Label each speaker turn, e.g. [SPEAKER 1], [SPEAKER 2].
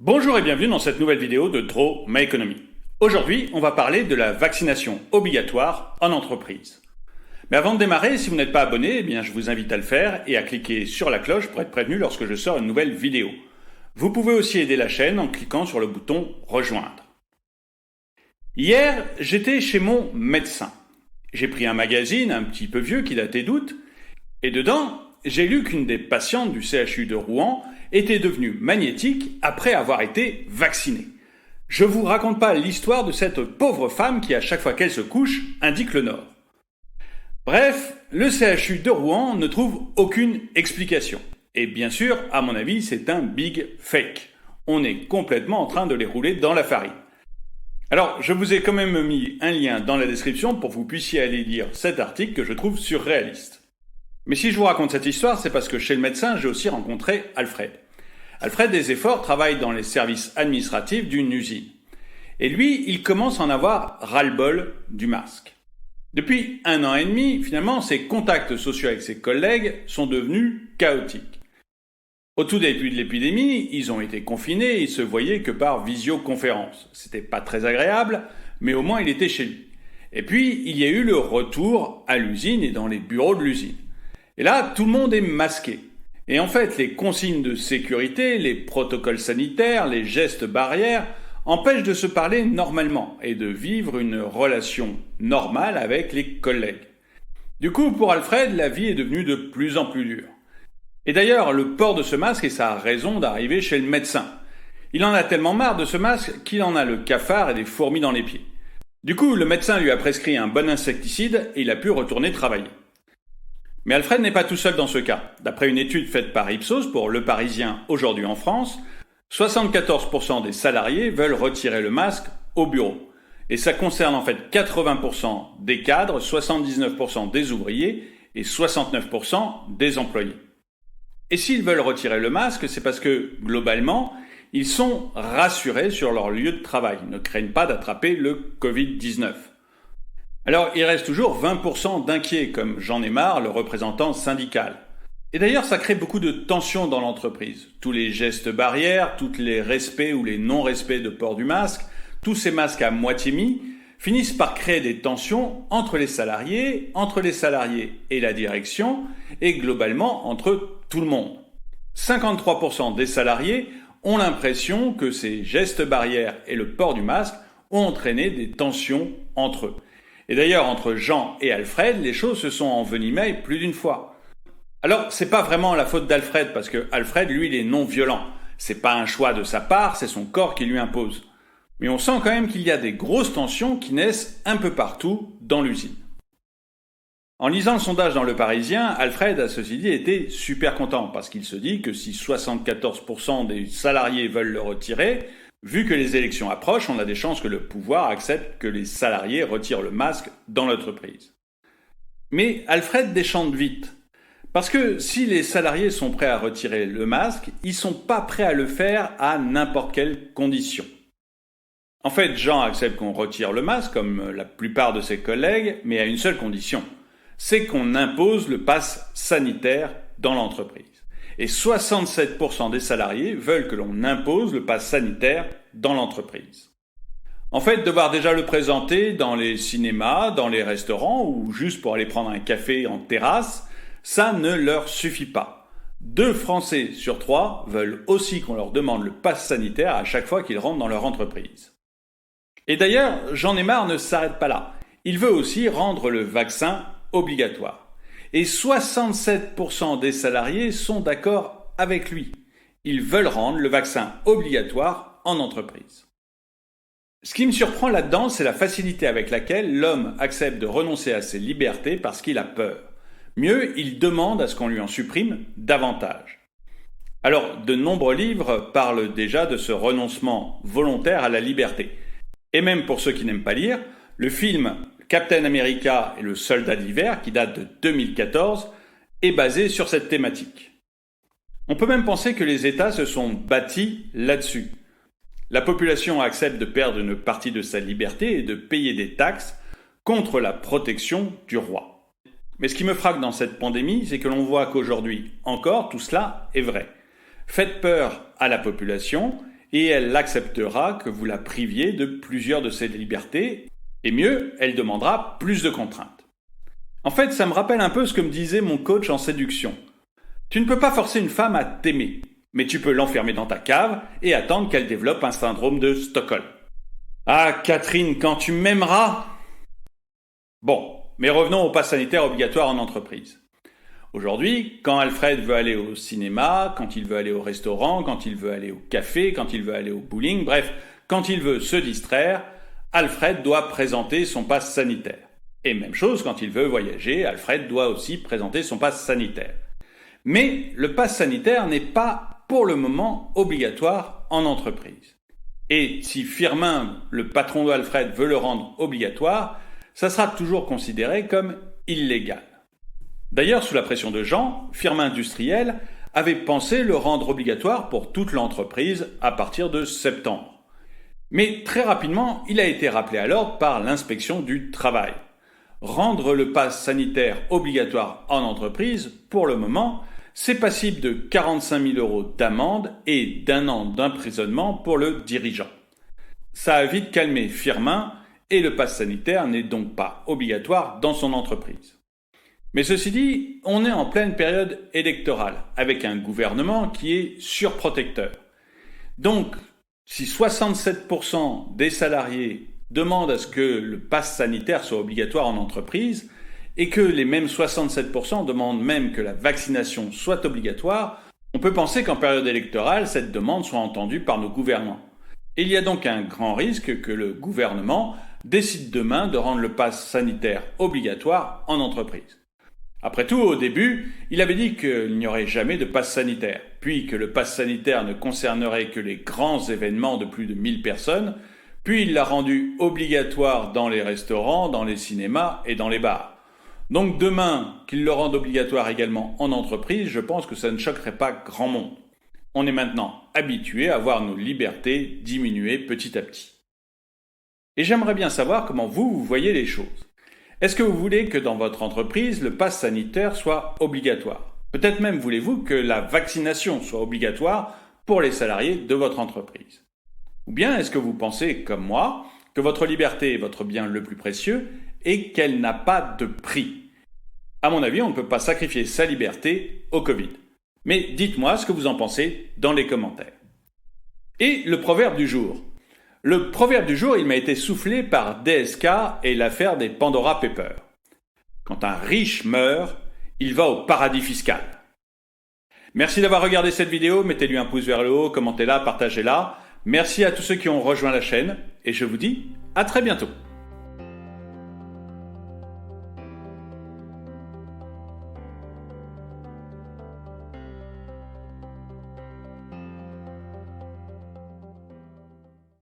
[SPEAKER 1] Bonjour et bienvenue dans cette nouvelle vidéo de Draw My Economy. Aujourd'hui, on va parler de la vaccination obligatoire en entreprise. Mais avant de démarrer, si vous n'êtes pas abonné, je vous invite à le faire et à cliquer sur la cloche pour être prévenu lorsque je sors une nouvelle vidéo. Vous pouvez aussi aider la chaîne en cliquant sur le bouton Rejoindre. Hier, j'étais chez mon médecin. J'ai pris un magazine un petit peu vieux qui datait d'août, et dedans, j'ai lu qu'une des patientes du CHU de Rouen était devenue magnétique après avoir été vaccinée. Je vous raconte pas l'histoire de cette pauvre femme qui, à chaque fois qu'elle se couche, indique le nord. Bref, le CHU de Rouen ne trouve aucune explication. Et bien sûr, à mon avis, c'est un big fake. On est complètement en train de les rouler dans la farine. Alors, je vous ai quand même mis un lien dans la description pour que vous puissiez aller lire cet article que je trouve surréaliste. Mais si je vous raconte cette histoire, c'est parce que chez le médecin, j'ai aussi rencontré Alfred. Alfred Desefforts travaille dans les services administratifs d'une usine. Et lui, il commence à en avoir ras-le-bol du masque. Depuis 1 an et demi, finalement, ses contacts sociaux avec ses collègues sont devenus chaotiques. Au tout début de l'épidémie, ils ont été confinés et ils se voyaient que par visioconférence. C'était pas très agréable, mais au moins il était chez lui. Et puis, il y a eu le retour à l'usine et dans les bureaux de l'usine. Et là, tout le monde est masqué. Et en fait, les consignes de sécurité, les protocoles sanitaires, les gestes barrières empêchent de se parler normalement et de vivre une relation normale avec les collègues. Du coup, pour Alfred, la vie est devenue de plus en plus dure. Et d'ailleurs, le port de ce masque est sa raison d'arriver chez le médecin. Il en a tellement marre de ce masque qu'il en a le cafard et des fourmis dans les pieds. Du coup, le médecin lui a prescrit un bon insecticide et il a pu retourner travailler. Mais Alfred n'est pas tout seul dans ce cas. D'après une étude faite par Ipsos pour Le Parisien aujourd'hui en France, 74% des salariés veulent retirer le masque au bureau. Et ça concerne en fait 80% des cadres, 79% des ouvriers et 69% des employés. Et s'ils veulent retirer le masque, c'est parce que, globalement, ils sont rassurés sur leur lieu de travail, ne craignent pas d'attraper le Covid-19. Alors, il reste toujours 20% d'inquiets, comme Jean Aymar, le représentant syndical. Et d'ailleurs, ça crée beaucoup de tensions dans l'entreprise. Tous les gestes barrières, tous les respects ou les non-respects de port du masque, tous ces masques à moitié mis, finissent par créer des tensions entre les salariés et la direction, et globalement entre tout le monde. 53% des salariés ont l'impression que ces gestes barrières et le port du masque ont entraîné des tensions entre eux. Et d'ailleurs, entre Jean et Alfred, les choses se sont envenimées plus d'une fois. Alors, c'est pas vraiment la faute d'Alfred, parce que Alfred, lui, il est non violent. C'est pas un choix de sa part, c'est son corps qui lui impose. Mais on sent quand même qu'il y a des grosses tensions qui naissent un peu partout dans l'usine. En lisant le sondage dans Le Parisien, Alfred, à ceci dit, était super content, parce qu'il se dit que si 74% des salariés veulent le retirer, vu que les élections approchent, on a des chances que le pouvoir accepte que les salariés retirent le masque dans l'entreprise. Mais Alfred déchante vite. Parce que si les salariés sont prêts à retirer le masque, ils sont pas prêts à le faire à n'importe quelle condition. En fait, Jean accepte qu'on retire le masque, comme la plupart de ses collègues, mais à une seule condition. C'est qu'on impose le pass sanitaire dans l'entreprise. Et 67% des salariés veulent que l'on impose le pass sanitaire dans l'entreprise. En fait, devoir déjà le présenter dans les cinémas, dans les restaurants ou juste pour aller prendre un café en terrasse, ça ne leur suffit pas. 2 Français sur 3 veulent aussi qu'on leur demande le pass sanitaire à chaque fois qu'ils rentrent dans leur entreprise. Et d'ailleurs, Jean Aymar ne s'arrête pas là. Il veut aussi rendre le vaccin obligatoire. Et 67% des salariés sont d'accord avec lui. Ils veulent rendre le vaccin obligatoire en entreprise. Ce qui me surprend là-dedans, c'est la facilité avec laquelle l'homme accepte de renoncer à ses libertés parce qu'il a peur. Mieux, il demande à ce qu'on lui en supprime davantage. Alors, de nombreux livres parlent déjà de ce renoncement volontaire à la liberté. Et même pour ceux qui n'aiment pas lire, le film Captain America et le Soldat d'hiver, qui date de 2014, est basé sur cette thématique. On peut même penser que les États se sont bâtis là-dessus. La population accepte de perdre une partie de sa liberté et de payer des taxes contre la protection du roi. Mais ce qui me frappe dans cette pandémie, c'est que l'on voit qu'aujourd'hui encore, tout cela est vrai. Faites peur à la population et elle acceptera que vous la priviez de plusieurs de ses libertés, et mieux, elle demandera plus de contraintes. En fait, ça me rappelle un peu ce que me disait mon coach en séduction. Tu ne peux pas forcer une femme à t'aimer, mais tu peux l'enfermer dans ta cave et attendre qu'elle développe un syndrome de Stockholm. Ah, Catherine, quand tu m'aimeras! Bon, mais revenons au pass sanitaire obligatoire en entreprise. Aujourd'hui, quand Alfred veut aller au cinéma, quand il veut aller au restaurant, quand il veut aller au café, quand il veut aller au bowling, bref, quand il veut se distraire, Alfred doit présenter son pass sanitaire. Et même chose, quand il veut voyager, Alfred doit aussi présenter son pass sanitaire. Mais le pass sanitaire n'est pas, pour le moment, obligatoire en entreprise. Et si Firmin, le patron d'Alfred, veut le rendre obligatoire, ça sera toujours considéré comme illégal. D'ailleurs, sous la pression de Jean, Firmin Industriel avait pensé le rendre obligatoire pour toute l'entreprise à partir de septembre. Mais très rapidement, il a été rappelé à l'ordre par l'inspection du travail. Rendre le pass sanitaire obligatoire en entreprise, pour le moment, c'est passible de 45 000 € d'amende et d'1 an d'emprisonnement pour le dirigeant. Ça a vite calmé Firmin et le pass sanitaire n'est donc pas obligatoire dans son entreprise. Mais ceci dit, on est en pleine période électorale, avec un gouvernement qui est surprotecteur. Donc, si 67% des salariés demandent à ce que le pass sanitaire soit obligatoire en entreprise, et que les mêmes 67% demandent même que la vaccination soit obligatoire, on peut penser qu'en période électorale, cette demande soit entendue par nos gouvernants. Et il y a donc un grand risque que le gouvernement décide demain de rendre le pass sanitaire obligatoire en entreprise. Après tout, au début, il avait dit qu'il n'y aurait jamais de pass sanitaire, puis que le pass sanitaire ne concernerait que les grands événements de plus de 1000 personnes, puis il l'a rendu obligatoire dans les restaurants, dans les cinémas et dans les bars. Donc demain, qu'il le rende obligatoire également en entreprise, je pense que ça ne choquerait pas grand monde. On est maintenant habitué à voir nos libertés diminuer petit à petit. Et j'aimerais bien savoir comment vous voyez les choses. Est-ce que vous voulez que dans votre entreprise, le pass sanitaire soit obligatoire? Peut-être même voulez-vous que la vaccination soit obligatoire pour les salariés de votre entreprise? Ou bien est-ce que vous pensez, comme moi, que votre liberté est votre bien le plus précieux et qu'elle n'a pas de prix? À mon avis, on ne peut pas sacrifier sa liberté au Covid. Mais dites-moi ce que vous en pensez dans les commentaires. Et le proverbe du jour. Le proverbe du jour, il m'a été soufflé par DSK et l'affaire des Pandora Papers. Quand un riche meurt, il va au paradis fiscal. Merci d'avoir regardé cette vidéo, mettez-lui un pouce vers le haut, commentez-la, partagez-la. Merci à tous ceux qui ont rejoint la chaîne et je vous dis à très bientôt.